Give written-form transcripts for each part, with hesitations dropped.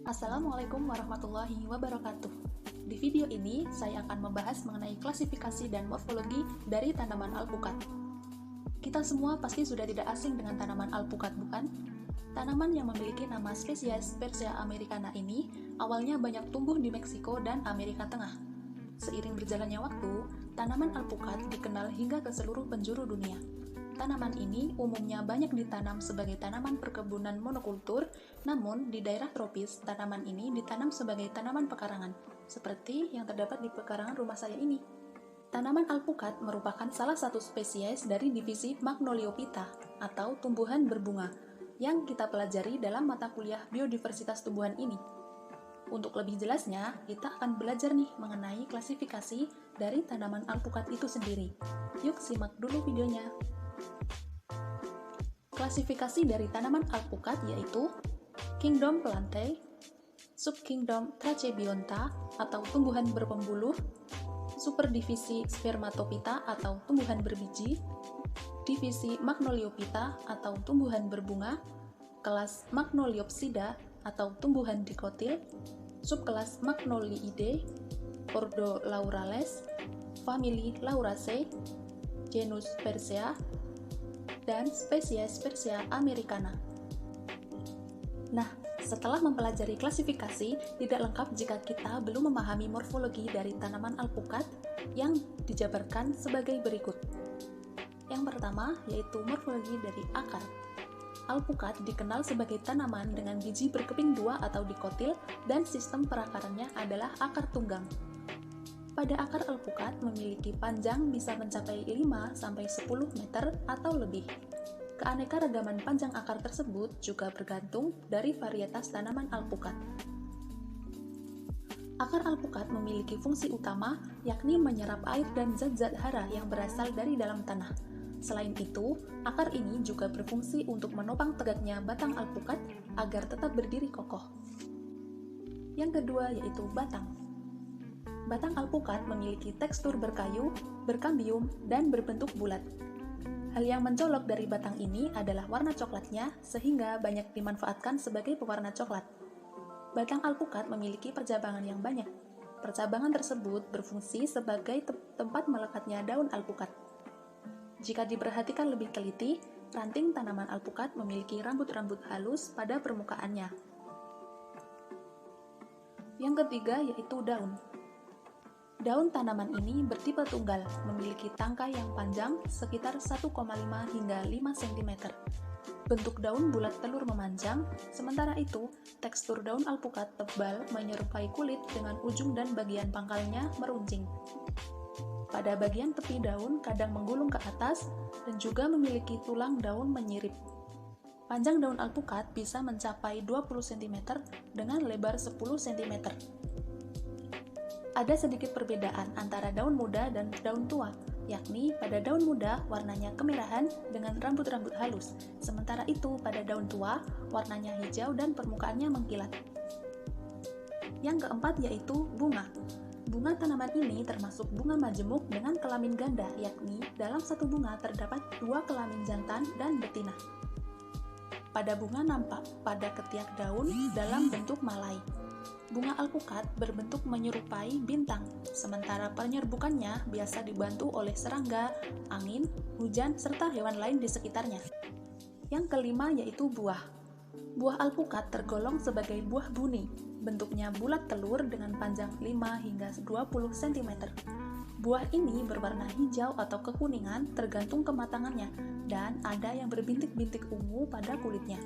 Assalamualaikum warahmatullahi wabarakatuh. Di video ini, saya akan membahas mengenai klasifikasi dan morfologi dari tanaman alpukat. Kita semua pasti sudah tidak asing dengan tanaman alpukat, bukan? Tanaman yang memiliki nama spesies Persea americana ini awalnya banyak tumbuh di Meksiko dan Amerika Tengah. Seiring berjalannya waktu, tanaman alpukat dikenal hingga ke seluruh penjuru dunia. Tanaman ini umumnya banyak ditanam sebagai tanaman perkebunan monokultur, namun di daerah tropis, tanaman ini ditanam sebagai tanaman pekarangan, seperti yang terdapat di pekarangan rumah saya ini. Tanaman alpukat merupakan salah satu spesies dari divisi Magnoliophyta atau tumbuhan berbunga yang kita pelajari dalam mata kuliah biodiversitas tumbuhan ini. Untuk lebih jelasnya, kita akan belajar nih mengenai klasifikasi dari tanaman alpukat itu sendiri. Yuk simak dulu videonya. Klasifikasi dari tanaman alpukat yaitu Kingdom Plantae, Subkingdom Trachebionta atau tumbuhan berpembuluh, Superdivisi Spermatophyta atau tumbuhan berbiji, Divisi Magnoliophyta atau tumbuhan berbunga, kelas Magnoliopsida atau tumbuhan dikotil, subkelas Magnoliidae, ordo Laurales, famili Lauraceae, genus Persea, dan spesies Persea americana. Nah, setelah mempelajari klasifikasi, tidak lengkap jika kita belum memahami morfologi dari tanaman alpukat yang dijabarkan sebagai berikut. Yang pertama, yaitu morfologi dari akar. Alpukat dikenal sebagai tanaman dengan biji berkeping dua atau dikotil dan sistem perakarannya adalah akar tunggang. Pada akar alpukat memiliki panjang bisa mencapai 5-10 meter atau lebih. Keanekaragaman panjang akar tersebut juga bergantung dari varietas tanaman alpukat. Akar alpukat memiliki fungsi utama, yakni menyerap air dan zat-zat hara yang berasal dari dalam tanah. Selain itu, akar ini juga berfungsi untuk menopang tegaknya batang alpukat agar tetap berdiri kokoh. Yang kedua yaitu batang. Batang alpukat memiliki tekstur berkayu, berkambium, dan berbentuk bulat. Hal yang mencolok dari batang ini adalah warna coklatnya, sehingga banyak dimanfaatkan sebagai pewarna coklat. Batang alpukat memiliki percabangan yang banyak. Percabangan tersebut berfungsi sebagai tempat melekatnya daun alpukat. Jika diperhatikan lebih teliti, ranting tanaman alpukat memiliki rambut-rambut halus pada permukaannya. Yang ketiga yaitu daun. Daun tanaman ini bertipe tunggal, memiliki tangkai yang panjang sekitar 1,5 hingga 5 cm. Bentuk daun bulat telur memanjang, sementara itu tekstur daun alpukat tebal menyerupai kulit dengan ujung dan bagian pangkalnya meruncing. Pada bagian tepi daun kadang menggulung ke atas dan juga memiliki tulang daun menyirip. Panjang daun alpukat bisa mencapai 20 cm dengan lebar 10 cm. Ada sedikit perbedaan antara daun muda dan daun tua, yakni pada daun muda warnanya kemerahan dengan rambut-rambut halus, sementara itu pada daun tua warnanya hijau dan permukaannya mengkilat. Yang keempat yaitu bunga. Bunga tanaman ini termasuk bunga majemuk dengan kelamin ganda, yakni dalam satu bunga terdapat 2 kelamin jantan dan betina. Pada bunga nampak pada ketiak daun dalam bentuk malai. Bunga alpukat berbentuk menyerupai bintang, sementara penyerbukannya biasa dibantu oleh serangga, angin, hujan, serta hewan lain di sekitarnya. Yang kelima yaitu buah. Buah alpukat tergolong sebagai buah buni, bentuknya bulat telur dengan panjang 5 hingga 20 cm. Buah ini berwarna hijau atau kekuningan tergantung kematangannya, dan ada yang berbintik-bintik ungu pada kulitnya.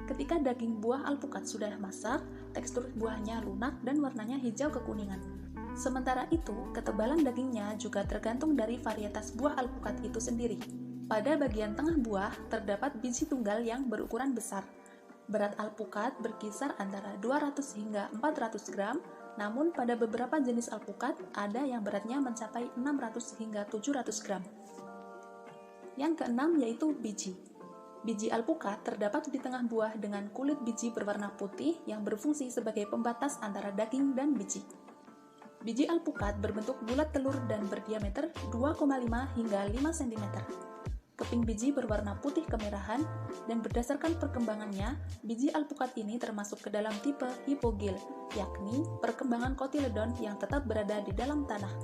Ketika daging buah alpukat sudah masak, tekstur buahnya lunak dan warnanya hijau kekuningan. Sementara itu, ketebalan dagingnya juga tergantung dari varietas buah alpukat itu sendiri. Pada bagian tengah buah, terdapat biji tunggal yang berukuran besar. Berat alpukat berkisar antara 200 hingga 400 gram, namun pada beberapa jenis alpukat ada yang beratnya mencapai 600 hingga 700 gram. Yang keenam yaitu biji. Biji alpukat terdapat di tengah buah dengan kulit biji berwarna putih yang berfungsi sebagai pembatas antara daging dan biji. Biji alpukat berbentuk bulat telur dan berdiameter 2,5 hingga 5 cm. Keping biji berwarna putih kemerahan, dan berdasarkan perkembangannya, biji alpukat ini termasuk ke dalam tipe hipogil, yakni perkembangan kotiledon yang tetap berada di dalam tanah.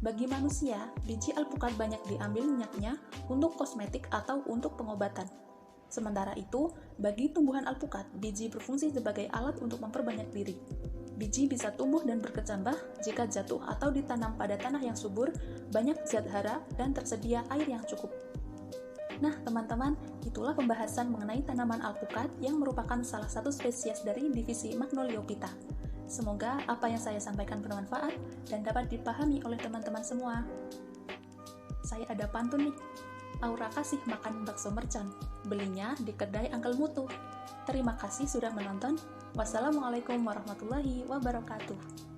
Bagi manusia, biji alpukat banyak diambil minyaknya untuk kosmetik atau untuk pengobatan. Sementara itu, bagi tumbuhan alpukat, biji berfungsi sebagai alat untuk memperbanyak diri. Biji bisa tumbuh dan berkecambah jika jatuh atau ditanam pada tanah yang subur, banyak zat hara, dan tersedia air yang cukup. Nah, teman-teman, itulah pembahasan mengenai tanaman alpukat yang merupakan salah satu spesies dari divisi Magnoliophyta. Semoga apa yang saya sampaikan bermanfaat dan dapat dipahami oleh teman-teman semua. Saya ada pantun nih. Aura kasih makan bakso mercon. Belinya di kedai Uncle Mutu. Terima kasih sudah menonton. Wassalamualaikum warahmatullahi wabarakatuh.